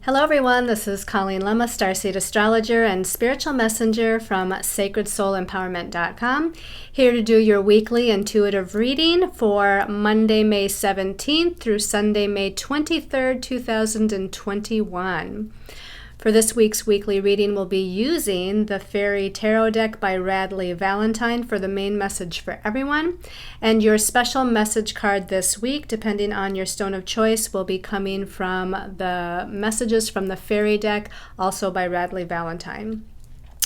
Hello everyone, this is Colleen Lemma, Starseed Astrologer and Spiritual Messenger from SacredSoulEmpowerment.com, here to do your weekly intuitive reading for Monday, May 17th through Sunday, May 23rd, 2021. For this week's weekly reading, we'll be using the Fairy Tarot deck by Radleigh Valentine for the main message for everyone. And your special message card this week, depending on your stone of choice, will be coming from the messages from the Fairy deck, also by Radleigh Valentine.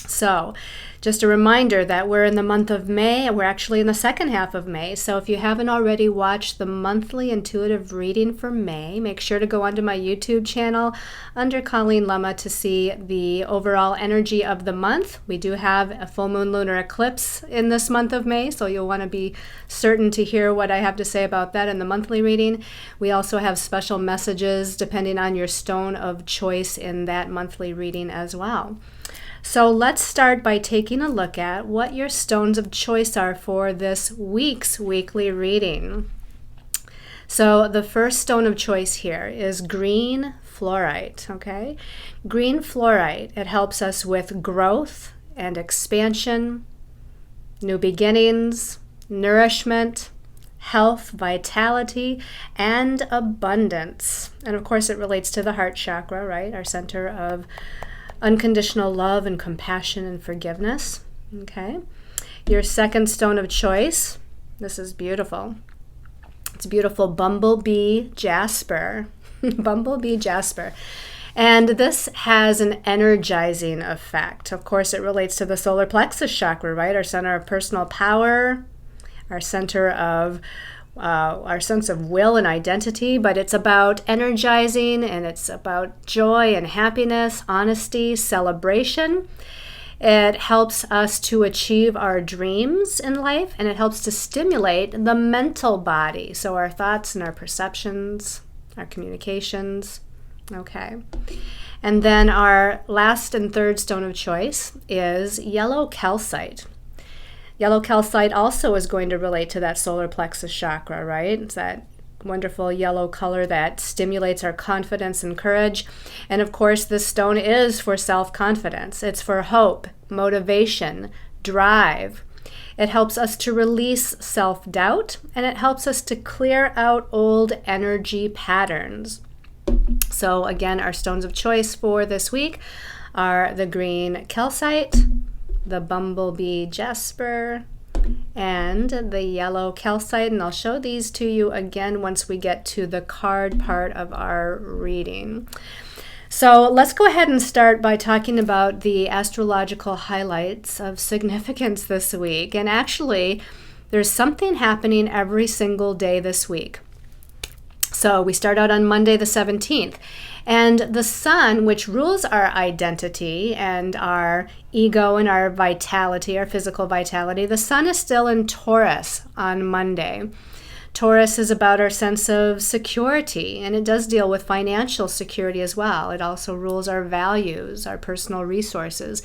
So, just a reminder that we're in the month of May, and we're actually in the second half of May. So if you haven't already watched the monthly intuitive reading for May, make sure to go onto my YouTube channel under Colleen Lemma to see the overall energy of the month. We do have a full moon lunar eclipse in this month of May, so you'll want to be certain to hear what I have to say about that in the monthly reading. We also have special messages depending on your stone of choice in that monthly reading as well. So let's start by taking a look at what your stones of choice are for this week's weekly reading. So the first stone of choice here is green fluorite, okay? Green fluorite, it helps us with growth and expansion, new beginnings, nourishment, health, vitality, and abundance. And of course it relates to the heart chakra, right? Our center of unconditional love and compassion and forgiveness. Okay. Your second stone of choice, this is beautiful. It's beautiful bumblebee jasper. Bumblebee jasper. And this has an energizing effect. Of course, it relates to the solar plexus chakra, right? Our center of personal power, our center of our sense of will and identity, but it's about energizing, and it's about joy and happiness, honesty, celebration. It helps us to achieve our dreams in life, and it helps to stimulate the mental body, so our thoughts and our perceptions, our communications. Okay. And then our last and third stone of choice is yellow calcite. Yellow calcite also is going to relate to that solar plexus chakra, right? It's that wonderful yellow color that stimulates our confidence and courage. And of course, this stone is for self-confidence. It's for hope, motivation, drive. It helps us to release self-doubt, and it helps us to clear out old energy patterns. So again, our stones of choice for this week are the green calcite, the bumblebee jasper, and the yellow calcite. And I'll show these to you again once we get to the card part of our reading. So let's go ahead and start by talking about the astrological highlights of significance this week. And actually, there's something happening every single day this week. So we start out on Monday the 17th. And the sun, which rules our identity and our ego and our vitality, our physical vitality, the sun is still in Taurus on Monday. Taurus is about our sense of security, and it does deal with financial security as well. It also rules our values, our personal resources.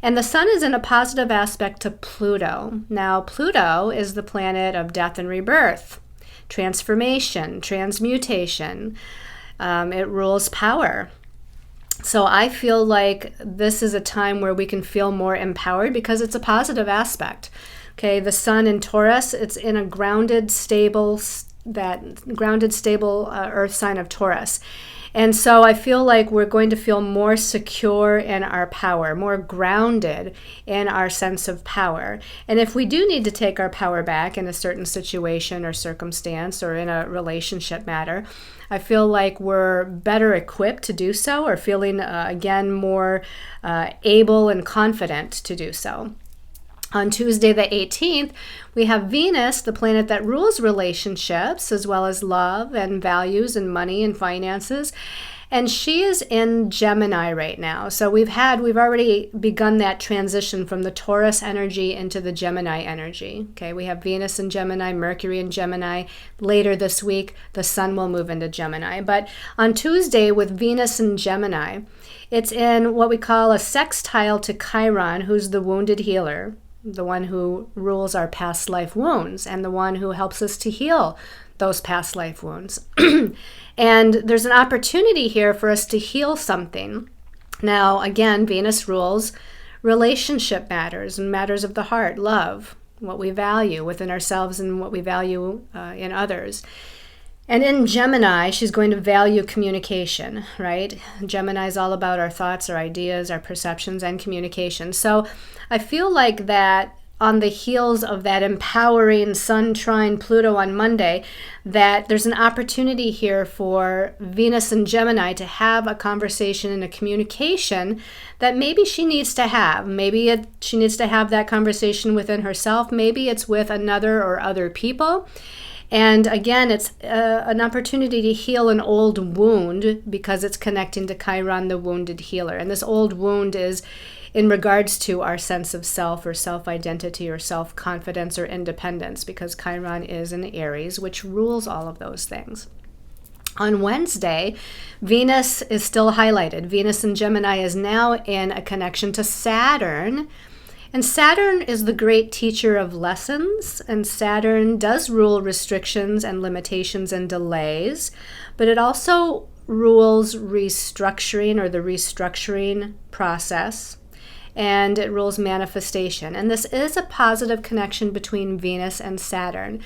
And the sun is in a positive aspect to Pluto. Now, Pluto is the planet of death and rebirth, transformation, transmutation. It rules power. So I feel like this is a time where we can feel more empowered because it's a positive aspect. Okay, the sun in Taurus, it's in a grounded, stable earth sign of Taurus. And so I feel like we're going to feel more secure in our power, more grounded in our sense of power. And if we do need to take our power back in a certain situation or circumstance or in a relationship matter, I feel like we're better equipped to do so, or feeling, again, more able and confident to do so. On Tuesday the 18th, we have Venus, the planet that rules relationships, as well as love and values and money and finances. And she is in Gemini right now. So we've already begun that transition from the Taurus energy into the Gemini energy. Okay, we have Venus in Gemini, Mercury in Gemini. Later this week, the sun will move into Gemini. But on Tuesday, with Venus in Gemini, it's in what we call a sextile to Chiron, who's the wounded healer, the one who rules our past life wounds, and the one who helps us to heal those past life wounds. And there's an opportunity here for us to heal something. Now, again, Venus rules relationship matters and matters of the heart, love, what we value within ourselves and what we value in others. And in Gemini, she's going to value communication, right? Gemini is all about our thoughts, our ideas, our perceptions, and communication. So I feel like that on the heels of that empowering Sun trine Pluto on Monday, that there's an opportunity here for Venus and Gemini to have a conversation and a communication that maybe she needs to have. Maybe she needs to have that conversation within herself. Maybe it's with another or other people. And again, it's an opportunity to heal an old wound because it's connecting to Chiron, the wounded healer. And this old wound is in regards to our sense of self or self-identity or self-confidence or independence, because Chiron is in Aries, which rules all of those things. On Wednesday, Venus is still highlighted. Venus in Gemini is now in a connection to Saturn. And Saturn is the great teacher of lessons, and Saturn does rule restrictions and limitations and delays, but it also rules restructuring or the restructuring process, and it rules manifestation. And this is a positive connection between Venus and Saturn.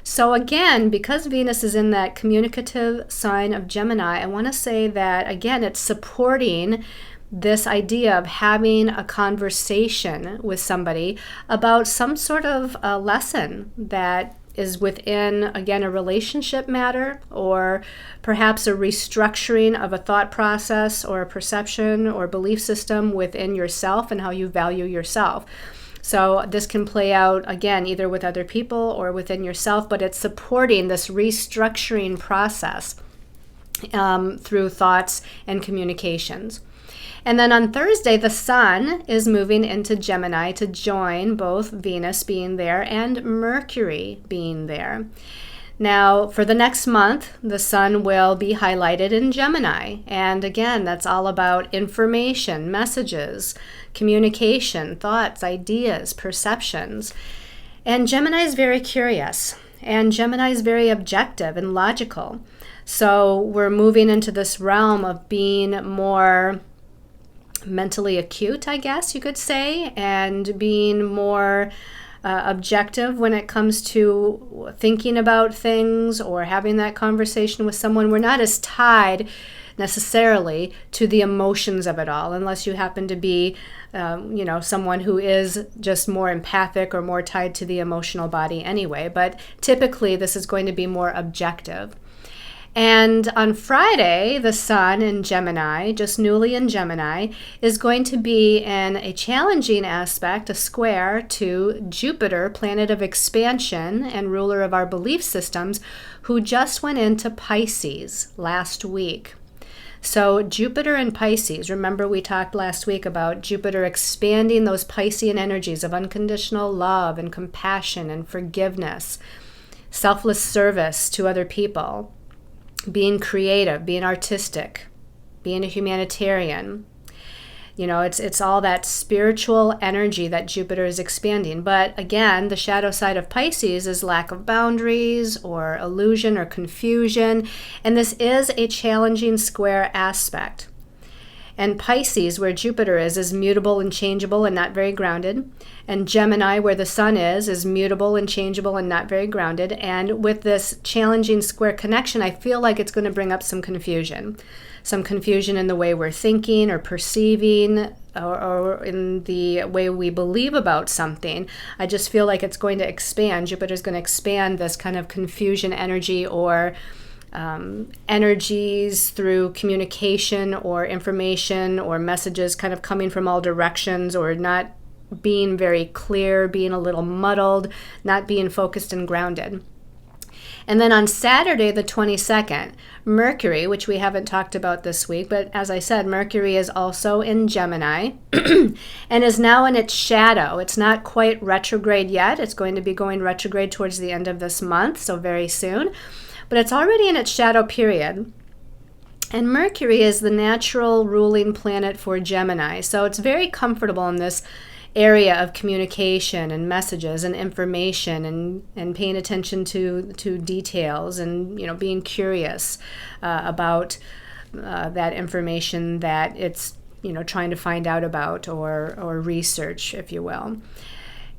So again, because Venus is in that communicative sign of Gemini, I want to say that, again, it's supporting this idea of having a conversation with somebody about some sort of a lesson that is within, again, a relationship matter, or perhaps a restructuring of a thought process or a perception or belief system within yourself and how you value yourself. So this can play out, again, either with other people or within yourself, but it's supporting this restructuring process through thoughts and communications. And then on Thursday, the Sun is moving into Gemini to join both Venus being there and Mercury being there. Now, for the next month, the Sun will be highlighted in Gemini. And again, that's all about information, messages, communication, thoughts, ideas, perceptions. And Gemini is very curious. And Gemini is very objective and logical. So we're moving into this realm of being more mentally acute, I guess you could say, and being more objective when it comes to thinking about things or having that conversation with someone. We're not as tied necessarily to the emotions of it all, unless you happen to be someone who is just more empathic or more tied to the emotional body anyway. But typically this is going to be more objective. And on Friday, the Sun in Gemini, just newly in Gemini, is going to be in a challenging aspect, a square to Jupiter, planet of expansion and ruler of our belief systems, who just went into Pisces last week. So Jupiter and Pisces, remember we talked last week about Jupiter expanding those Piscean energies of unconditional love and compassion and forgiveness, selfless service to other people, being creative, being artistic, being a humanitarian. It's all that spiritual energy that Jupiter is expanding. But again, the shadow side of Pisces is lack of boundaries or illusion or confusion. And this is a challenging square aspect. And Pisces, where Jupiter is mutable and changeable and not very grounded. And Gemini, where the Sun is mutable and changeable and not very grounded. And with this challenging square connection, I feel like it's going to bring up some confusion. Some confusion in the way we're thinking or perceiving or in the way we believe about something. I just feel like it's going to expand. Jupiter's going to expand this kind of confusion energy or energies through communication or information or messages kind of coming from all directions, or not being very clear, being a little muddled, not being focused and grounded. And then on Saturday, the 22nd, Mercury, which we haven't talked about this week, but as I said, Mercury is also in Gemini and is now in its shadow. It's not quite retrograde yet. It's going to be going retrograde towards the end of this month, so very soon. But it's already in its shadow period. And Mercury is the natural ruling planet for Gemini. So it's very comfortable in this area of communication and messages and information, and paying attention to details, and being curious about that information that it's trying to find out about or research, if you will.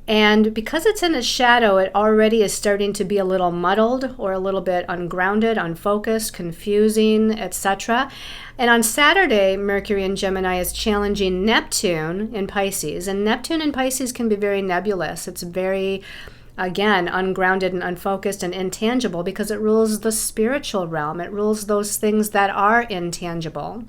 And because it's in its shadow, it already is starting to be a little muddled or a little bit ungrounded, unfocused, confusing, etc. And on Saturday, Mercury in Gemini is challenging Neptune in Pisces. And Neptune in Pisces can be very nebulous. It's very, again, ungrounded and unfocused and intangible because it rules the spiritual realm. It rules those things that are intangible.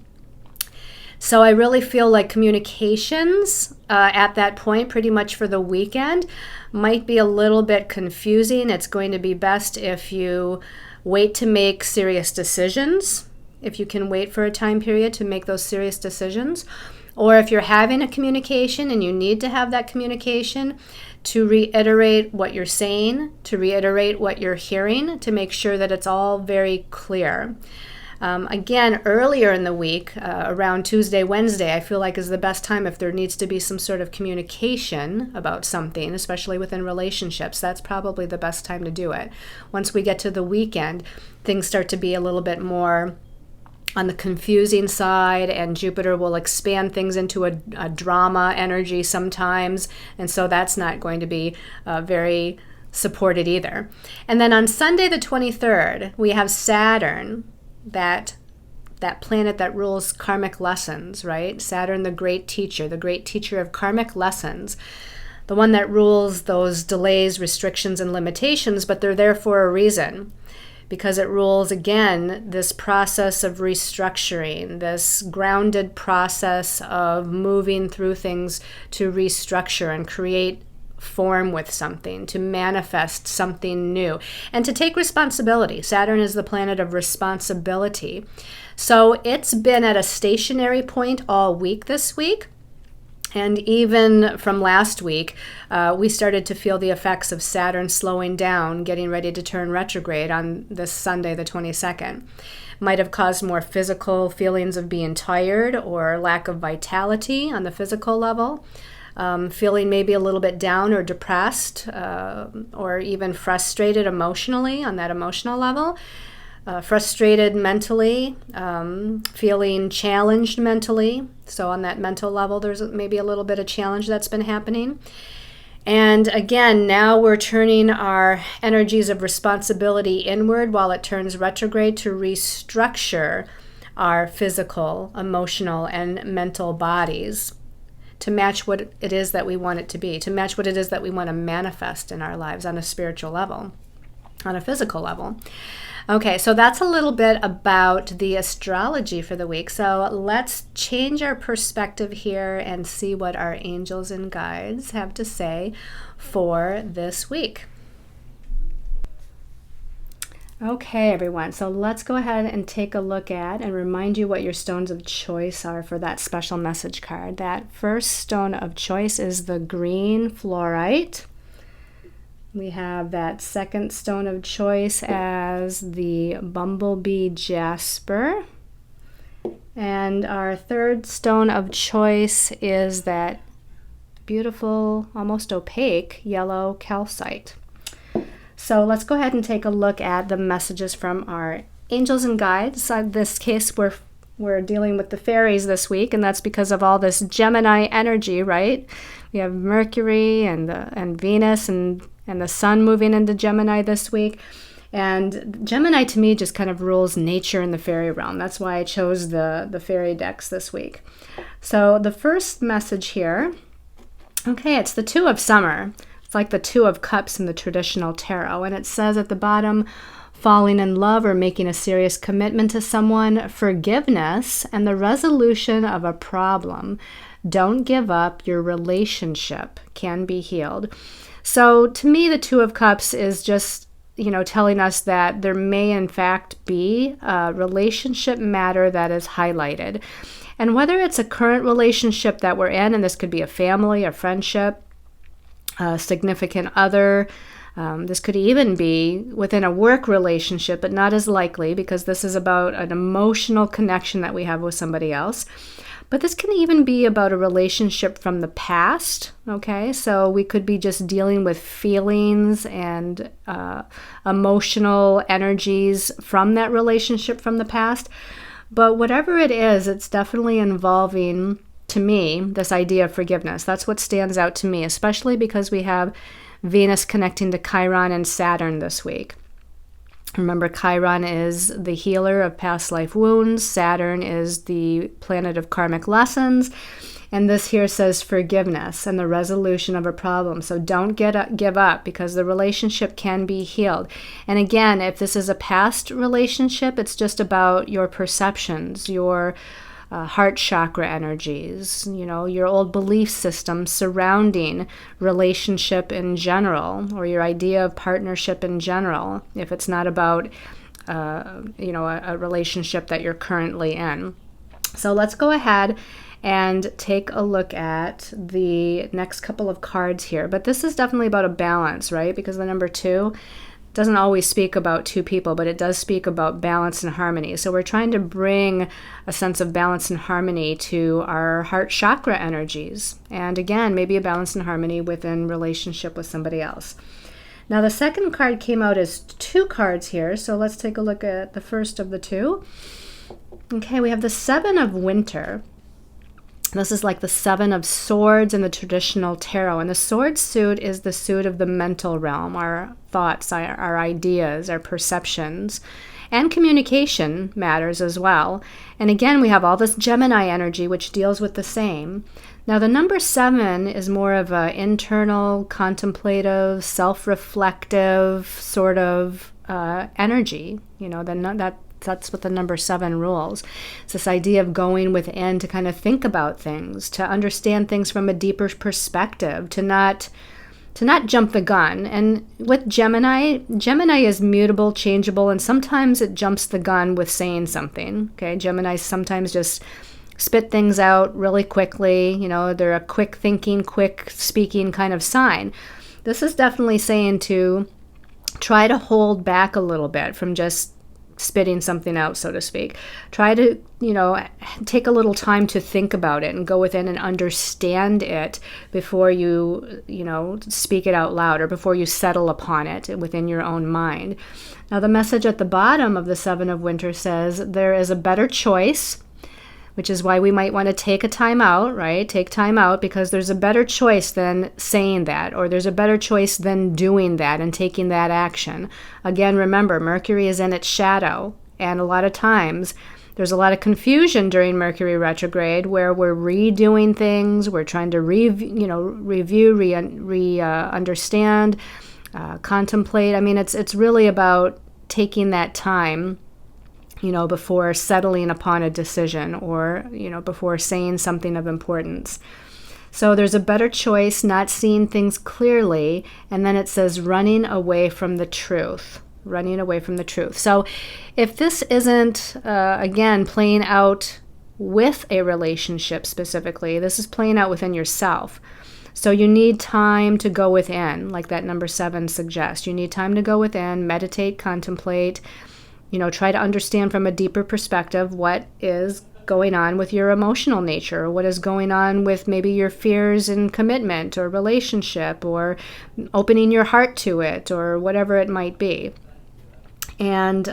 So I really feel like communications at that point, pretty much for the weekend, might be a little bit confusing. It's going to be best if you wait to make serious decisions, if you can wait for a time period to make those serious decisions. Or if you're having a communication and you need to have that communication, to reiterate what you're saying, to reiterate what you're hearing, to make sure that it's all very clear. Again, earlier in the week, around Tuesday, Wednesday, I feel like is the best time if there needs to be some sort of communication about something, especially within relationships. That's probably the best time to do it. Once we get to the weekend, things start to be a little bit more on the confusing side, and Jupiter will expand things into a drama energy sometimes, and so that's not going to be very supported either. And then on Sunday the 23rd, we have Saturn, that planet that rules karmic lessons, right? Saturn, the great teacher of karmic lessons, the one that rules those delays, restrictions, and limitations, but they're there for a reason, because it rules, again, this process of restructuring, this grounded process of moving through things to restructure and create form with something, to manifest something new, and to take responsibility. Saturn is the planet of responsibility. So it's been at a stationary point all week this week. And even from last week, we started to feel the effects of Saturn slowing down, getting ready to turn retrograde on this Sunday, the 22nd. Might have caused more physical feelings of being tired or lack of vitality on the physical level. Feeling maybe a little bit down or depressed, or even frustrated emotionally on that emotional level, frustrated mentally, feeling challenged mentally. So on that mental level, there's maybe a little bit of challenge that's been happening. And again, now we're turning our energies of responsibility inward while it turns retrograde to restructure our physical, emotional, and mental bodies to match what it is that we want it to be, to match what it is that we want to manifest in our lives on a spiritual level, on a physical level. Okay, so that's a little bit about the astrology for the week. So let's change our perspective here and see what our angels and guides have to say for this week. Okay, everyone, so let's go ahead and take a look at and remind you what your stones of choice are for that special message card. That first stone of choice is the green fluorite. We have that second stone of choice as the bumblebee jasper. And our third stone of choice is that beautiful, almost opaque yellow calcite. So let's go ahead and take a look at the messages from our angels and guides. In this case, we're dealing with the fairies this week, and that's because of all this Gemini energy, right? We have Mercury and Venus and the sun moving into Gemini this week. And Gemini, to me, just kind of rules nature in the fairy realm. That's why I chose the fairy decks this week. So the first message here, okay, it's the Two of Summer. It's like the Two of Cups in the traditional tarot. And it says at the bottom, falling in love or making a serious commitment to someone, forgiveness, and the resolution of a problem. Don't give up. Your relationship can be healed. So to me, the Two of Cups is just, telling us that there may in fact be a relationship matter that is highlighted. And whether it's a current relationship that we're in, and this could be a family, a friendship, a significant other, this could even be within a work relationship, but not as likely because this is about an emotional connection that we have with somebody else. But this can even be about a relationship from the past, okay? So we could be just dealing with feelings and emotional energies from that relationship from the past. But whatever it is, it's definitely involving, to me, this idea of forgiveness. That's what stands out to me, especially because we have Venus connecting to Chiron and Saturn this week. Remember, Chiron is the healer of past life wounds. Saturn is the planet of karmic lessons. And this here says forgiveness and the resolution of a problem. So don't give up, because the relationship can be healed. And again, if this is a past relationship, it's just about your perceptions, your heart chakra energies, your old belief system surrounding relationship in general, or your idea of partnership in general, if it's not about a relationship that you're currently in. So let's go ahead and take a look at the next couple of cards here. But this is definitely about a balance, right? Because the number 2 doesn't always speak about two people, but it does speak about balance and harmony. So we're trying to bring a sense of balance and harmony to our heart chakra energies. And again, maybe a balance and harmony within relationship with somebody else. Now the second card came out as 2 cards here. So let's take a look at the first of the 2. Okay, we have the 7 of Winter. This is like the 7 of Swords in the traditional tarot. And the sword suit is the suit of the mental realm, our thoughts, our ideas, our perceptions, and communication matters as well. And again, we have all this Gemini energy, which deals with the same. Now, the number 7 is more of an internal, contemplative, self-reflective sort of energy. That's what the number 7 rules. It's this idea of going within to kind of think about things, to understand things from a deeper perspective, to not jump the gun. And with Gemini is mutable, changeable, and sometimes it jumps the gun with saying something. Okay, Gemini sometimes just spit things out really quickly. They're a quick thinking, quick speaking kind of sign. This is definitely saying to try to hold back a little bit from just spitting something out, so to speak. Try to, take a little time to think about it and go within and understand it before you, speak it out loud, or before you settle upon it within your own mind. Now, the message at the bottom of the 7 of Winter says there is a better choice, which is why we might want to take a time out, right? Take time out, because there's a better choice than saying that, or there's a better choice than doing that and taking that action. Again, remember, Mercury is in its shadow, and a lot of times there's a lot of confusion during Mercury retrograde where we're redoing things, we're trying to review, understand, contemplate. I mean, it's really about taking that time, before settling upon a decision, or, before saying something of importance. So there's a better choice, not seeing things clearly. And then it says running away from the truth. Running away from the truth. So if this isn't, again, playing out with a relationship specifically, this is playing out within yourself. So you need time to go within, like that number 7 suggests. You need time to go within, meditate, contemplate, try to understand from a deeper perspective what is going on with your emotional nature, or what is going on with maybe your fears in commitment or relationship, or opening your heart to it, or whatever it might be. And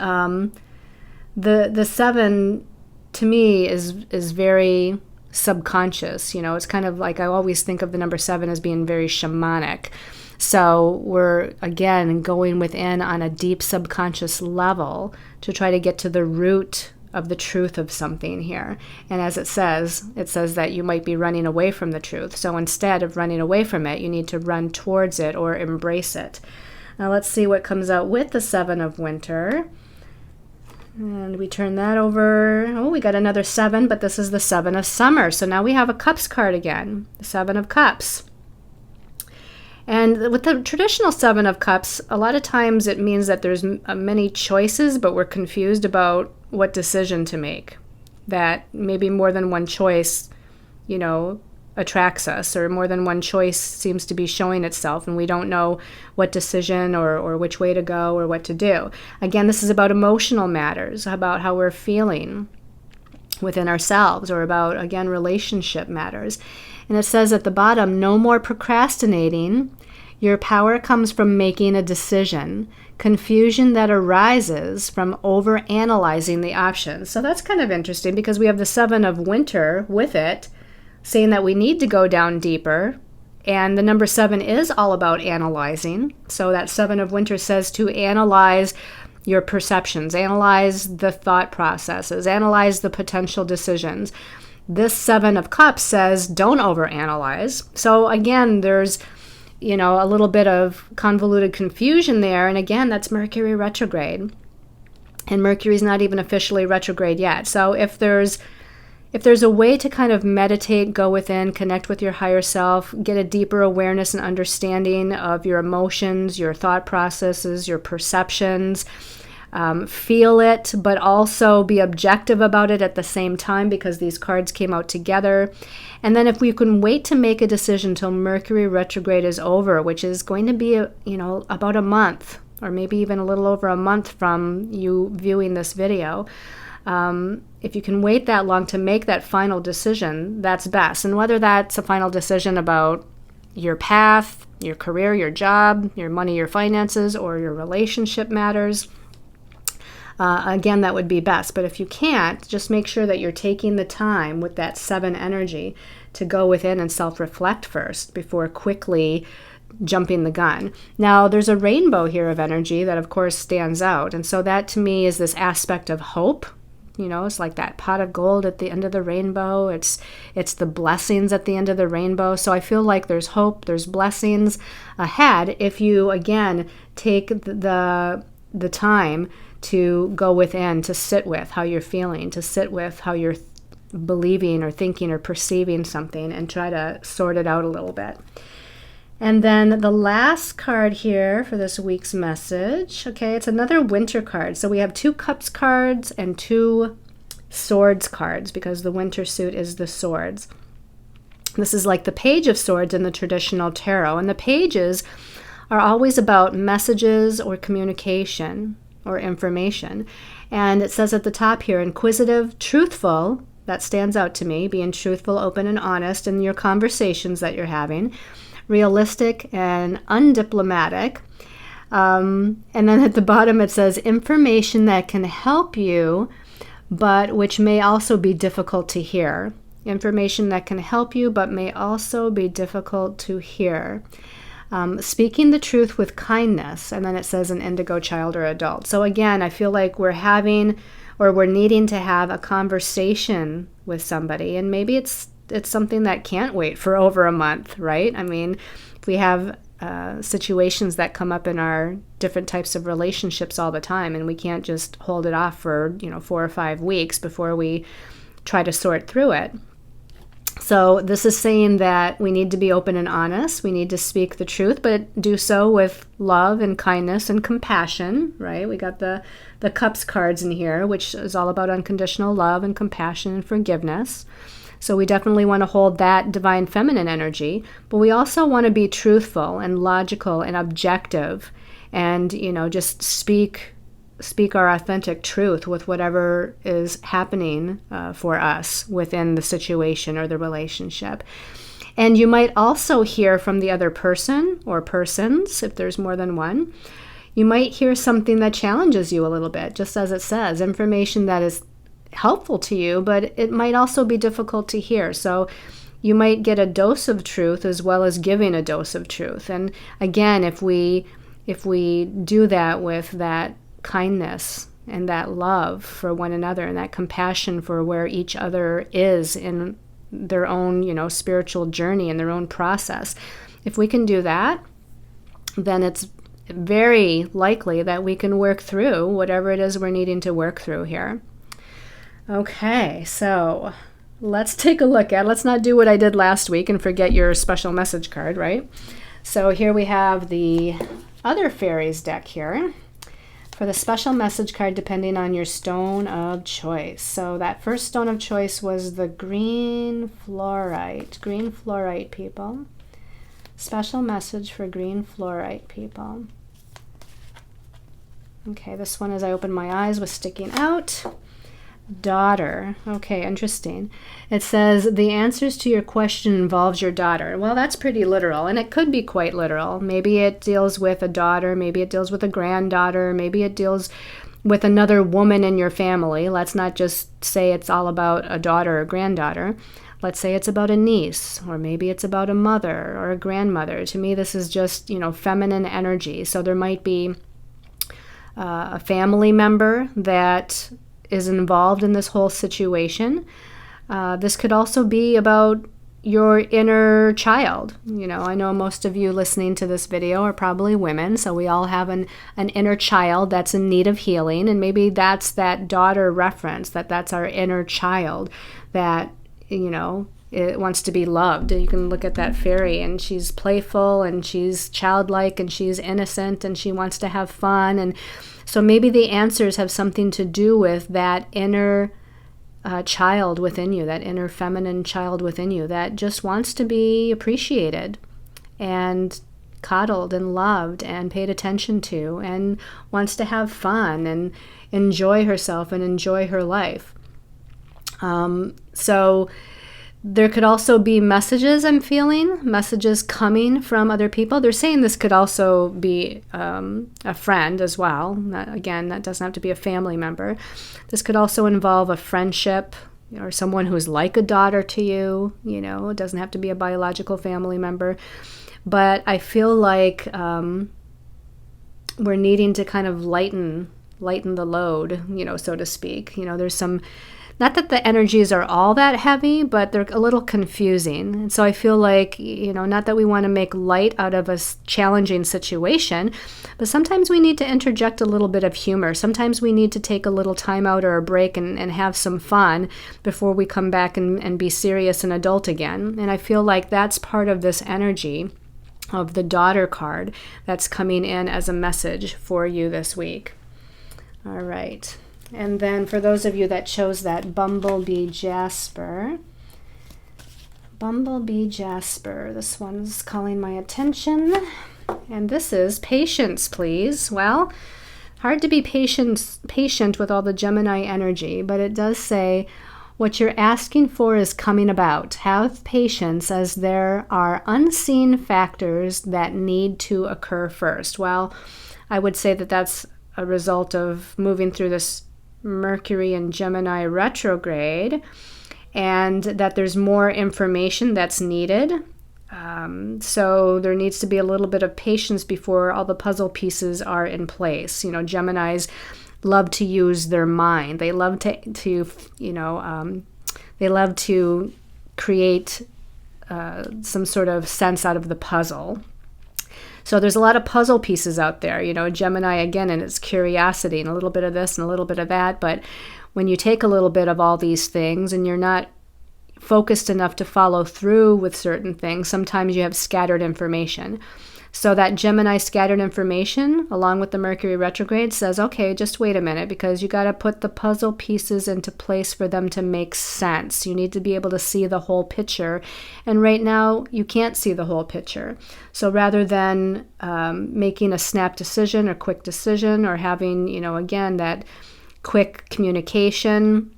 the 7, to me, is very subconscious. It's kind of like, I always think of the number 7 as being very shamanic. So we're, again, going within on a deep subconscious level to try to get to the root of the truth of something here. And as it says that you might be running away from the truth. So instead of running away from it, you need to run towards it or embrace it. Now let's see what comes out with the 7 of Winter. And we turn that over. Oh, we got another 7, but this is the 7 of Summer. So now we have a Cups card again, the 7 of Cups. And with the traditional 7 of Cups, a lot of times it means that there's many choices, but we're confused about what decision to make. That maybe more than one choice, attracts us, or more than one choice seems to be showing itself, and we don't know what decision or which way to go or what to do. Again, this is about emotional matters, about how we're feeling. within ourselves, or about, again, relationship matters. And it says at the bottom, no more procrastinating. Your power comes from making a decision. Confusion that arises from over-analyzing the options. So that's kind of interesting, because we have the 7 of winter with it, saying that we need to go down deeper. And the number 7 is all about analyzing. So that 7 of winter says to analyze your perceptions, analyze the thought processes, analyze the potential decisions. This 7 of cups says don't overanalyze. So again, there's a little bit of convoluted confusion there. And again, that's Mercury retrograde. And Mercury's not even officially retrograde yet. So if there's a way to kind of meditate, go within, connect with your higher self, get a deeper awareness and understanding of your emotions, your thought processes, your perceptions, feel it, but also be objective about it at the same time, because these cards came out together. And then if we can wait to make a decision till Mercury retrograde is over, which is going to be, about a month, or maybe even a little over a month from you viewing this video. If you can wait that long to make that final decision, that's best. And whether that's a final decision about your path, your career, your job, your money, your finances, or your relationship matters, again, that would be best. But if you can't, just make sure that you're taking the time with that 7 energy to go within and self-reflect first before quickly jumping the gun. Now, there's a rainbow here of energy that, of course, stands out. And so that, to me, is this aspect of hope. It's like that pot of gold at the end of the rainbow. It's the blessings at the end of the rainbow. So I feel like there's hope, there's blessings ahead if you, again, take the time to go within, to sit with how you're feeling, to sit with how you're believing or thinking or perceiving something, and try to sort it out a little bit. And then the last card here for this week's message, okay, it's another winter card. So we have 2 cups cards and 2 swords cards, because the winter suit is the swords. This is like the page of swords in the traditional tarot. And the pages are always about messages or communication or information. And it says at the top here, inquisitive, truthful. That stands out to me, being truthful, open, and honest in your conversations that you're having. Realistic and undiplomatic. And then at the bottom it says information that can help you, but which may also be difficult to hear. Information that can help you, but may also be difficult to hear. Speaking the truth with kindness. And then it says an indigo child or adult. So again, I feel like we're needing to have a conversation with somebody, and maybe it's something that can't wait for over a month, right? I mean, if we have situations that come up in our different types of relationships all the time, and we can't just hold it off for 4 or 5 weeks before we try to sort through it. So this is saying that we need to be open and honest. We need to speak the truth, but do so with love and kindness and compassion, right? We got the cups cards in here, which is all about unconditional love and compassion and forgiveness. So we definitely want to hold that divine feminine energy, but we also want to be truthful and logical and objective, and just speak our authentic truth with whatever is happening for us within the situation or the relationship. And you might also hear from the other person or persons, if there's more than one. You might hear something that challenges you a little bit, just as it says, information that is helpful to you, but it might also be difficult to hear. So you might get a dose of truth as well as giving a dose of truth. And again, if we do that with that kindness and that love for one another and that compassion for where each other is in their own, spiritual journey and their own process, if we can do that, then it's very likely that we can work through whatever it is we're needing to work through here. Okay, so let's take a look at, let's not do what I did last week and forget your special message card, right? So here we have the other fairies deck here for the special message card depending on your stone of choice. So that first stone of choice was the green fluorite people. Special message for green fluorite people. Okay, this one, as I open my eyes, was sticking out. Daughter. Okay, interesting. It says the answers to your question involves your daughter. Well, that's pretty literal, and it could be quite literal. Maybe it deals with a daughter, maybe it deals with a granddaughter, maybe it deals with another woman in your family. Let's not just say it's all about a daughter or granddaughter. Let's say it's about a niece, or maybe it's about a mother or a grandmother. To me, this is just, feminine energy. So there might be a family member that is involved in this whole situation. This could also be about your inner child. I know most of you listening to this video are probably women, so we all have an inner child that's in need of healing, and maybe that's that daughter reference, that's our inner child that, it wants to be loved. You can look at that fairy, and she's playful, and she's childlike, and she's innocent, and she wants to have fun. And so maybe the answers have something to do with that inner child within you, that inner feminine child within you that just wants to be appreciated and coddled and loved and paid attention to, and wants to have fun and enjoy herself and enjoy her life. So there could also be messages, I'm feeling, messages coming from other people. They're saying this could also be a friend as well. Again, that doesn't have to be a family member. This could also involve a friendship, or someone who's like a daughter to you. It doesn't have to be a biological family member. But I feel like we're needing to kind of lighten the load, so to speak. There's some... Not that the energies are all that heavy, but they're a little confusing. And so I feel like, not that we want to make light out of a challenging situation, but sometimes we need to interject a little bit of humor. Sometimes we need to take a little time out or a break and have some fun before we come back and be serious and adult again. And I feel like that's part of this energy of the daughter card that's coming in as a message for you this week. All right. And then for those of you that chose that Bumblebee Jasper, this one's calling my attention. And this is patience, please. Well, hard to be patient with all the Gemini energy, but it does say what you're asking for is coming about. Have patience, as there are unseen factors that need to occur first. Well, I would say that that's a result of moving through this Mercury and Gemini retrograde, and that there's more information that's needed. So there needs to be a little bit of patience before all the puzzle pieces are in place. Geminis love to use their mind. They love to create some sort of sense out of the puzzle. So there's a lot of puzzle pieces out there, Gemini, again, and its curiosity and a little bit of this and a little bit of that. But when you take a little bit of all these things and you're not focused enough to follow through with certain things, sometimes you have scattered information. So that Gemini scattered information, along with the Mercury retrograde, says, okay, just wait a minute, because you got to put the puzzle pieces into place for them to make sense. You need to be able to see the whole picture. And right now, you can't see the whole picture. So rather than making a snap decision or quick decision, or having, again, that quick communication,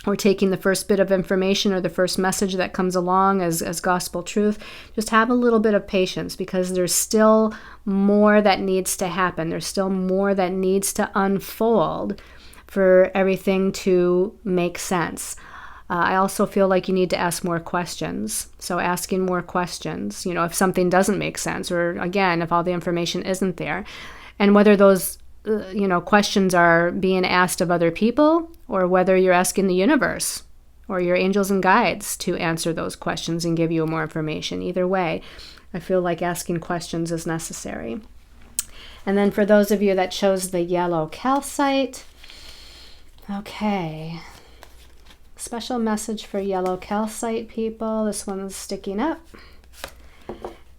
or taking the first bit of information or the first message that comes along as gospel truth, just have a little bit of patience, because there's still more that needs to happen. There's still more that needs to unfold for everything to make sense. I also feel like you need to ask more questions. So asking more questions, if something doesn't make sense, or again, if all the information isn't there, and whether those questions are being asked of other people, or whether you're asking the universe or your angels and guides to answer those questions and give you more information. Either way, I feel like asking questions is necessary. And then for those of you that chose the yellow calcite, okay, special message for yellow calcite people. This one's sticking up.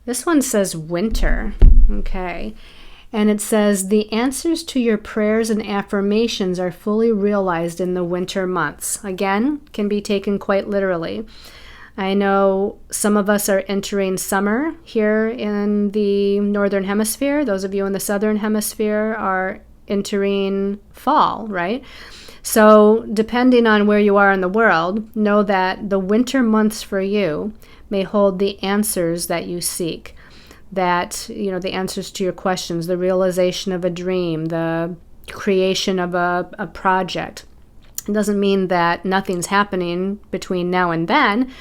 This one says winter, okay. And it says, the answers to your prayers and affirmations are fully realized in the winter months. Again, can be taken quite literally. I know some of us are entering summer here in the northern hemisphere. Those of you in the southern hemisphere are entering fall, right? So depending on where you are in the world, know that the winter months for you may hold the answers that you seek. That, the answers to your questions, the realization of a dream, the creation of a project. It doesn't mean that nothing's happening between now and then,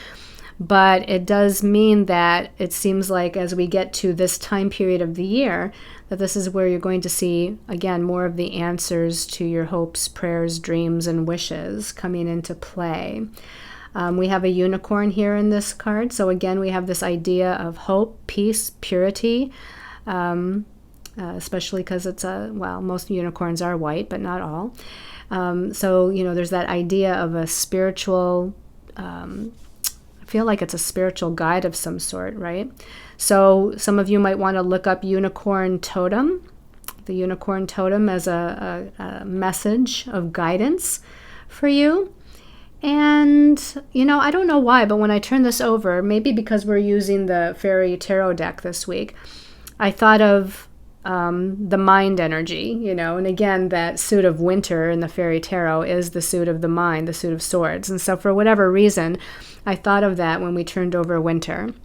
but it does mean that it seems like as we get to this time period of the year, that this is where you're going to see, again, more of the answers to your hopes, prayers, dreams, and wishes coming into play. We have a unicorn here in this card. So again, we have this idea of hope, peace, purity, especially because most unicorns are white, but not all. So there's that idea of a spiritual, I feel like it's a spiritual guide of some sort, right? So some of you might want to look up unicorn totem, the unicorn totem as a message of guidance for you. And, I don't know why, but when I turn this over, maybe because we're using the fairy tarot deck this week, I thought of the mind energy, and again, that suit of winter in the fairy tarot is the suit of the mind, the suit of swords. And so for whatever reason, I thought of that when we turned over winter.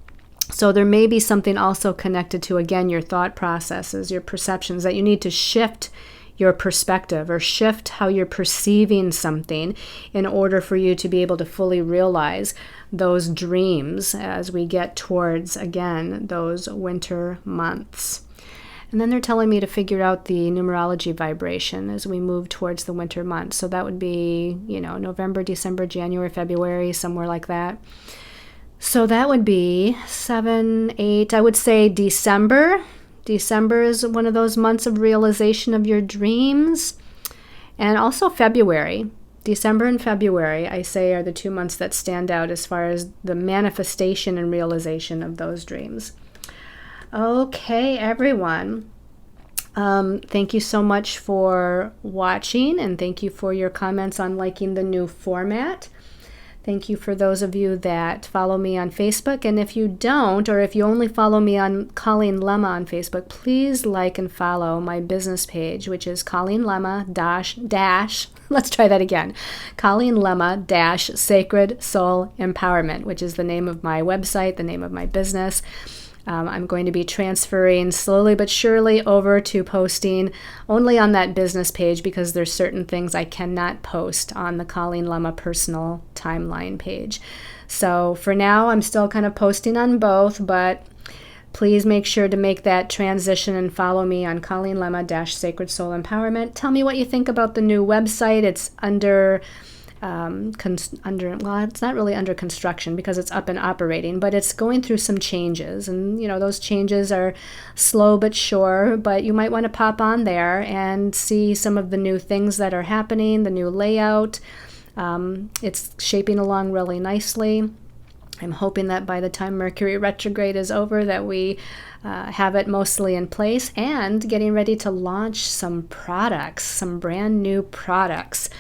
So there may be something also connected to, again, your thought processes, your perceptions, that you need to shift your perspective or shift how you're perceiving something in order for you to be able to fully realize those dreams as we get towards, again, those winter months. And then they're telling me to figure out the numerology vibration as we move towards the winter months. So that would be, November, December, January, February, somewhere like that. So that would be 7, 8, I would say December. December is one of those months of realization of your dreams. And also February. December and February, I say, are the 2 months that stand out as far as the manifestation and realization of those dreams. Okay, everyone. Thank you so much for watching, and thank you for your comments on liking the new format. Thank you for those of you that follow me on Facebook. And if you don't, or if you only follow me on Colleen Lemma on Facebook, please like and follow my business page, which is Colleen Lemma dash, let's try that again, Colleen Lemma dash Sacred Soul Empowerment, which is the name of my website, the name of my business. I'm going to be transferring slowly but surely over to posting only on that business page because there's certain things I cannot post on the Colleen Lemma personal timeline page. So for now, I'm still kind of posting on both, but please make sure to make that transition and follow me on Colleen Lemma Sacred Soul Empowerment. Tell me what you think about the new website. It's it's not really under construction because it's up and operating, but it's going through some changes, and those changes are slow but sure. But you might want to pop on there and see some of the new things that are happening, the new layout. It's shaping along really nicely. I'm hoping that by the time Mercury retrograde is over that we have it mostly in place, and getting ready to launch some products, some brand new products.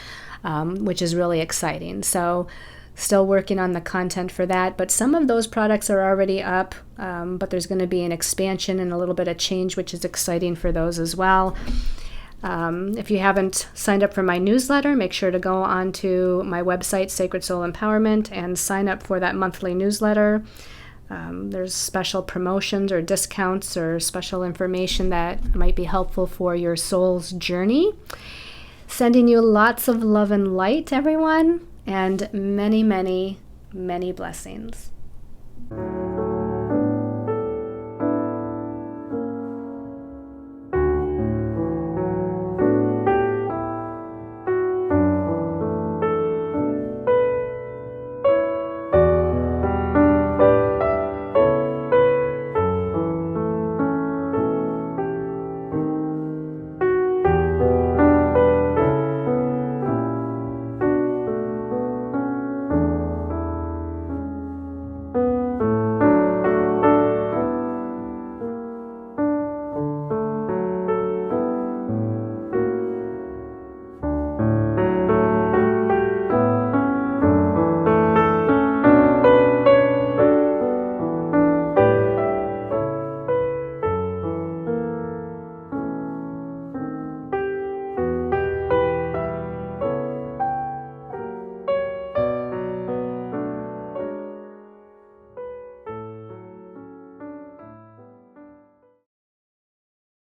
Which is really exciting. So still working on the content for that, but some of those products are already up, but there's going to be an expansion and a little bit of change, which is exciting for those as well. If you haven't signed up for my newsletter, make sure to go on to my website, Sacred Soul Empowerment, and sign up for that monthly newsletter. There's special promotions or discounts or special information that might be helpful for your soul's journey. Sending you lots of love and light, everyone, and many, many, many blessings.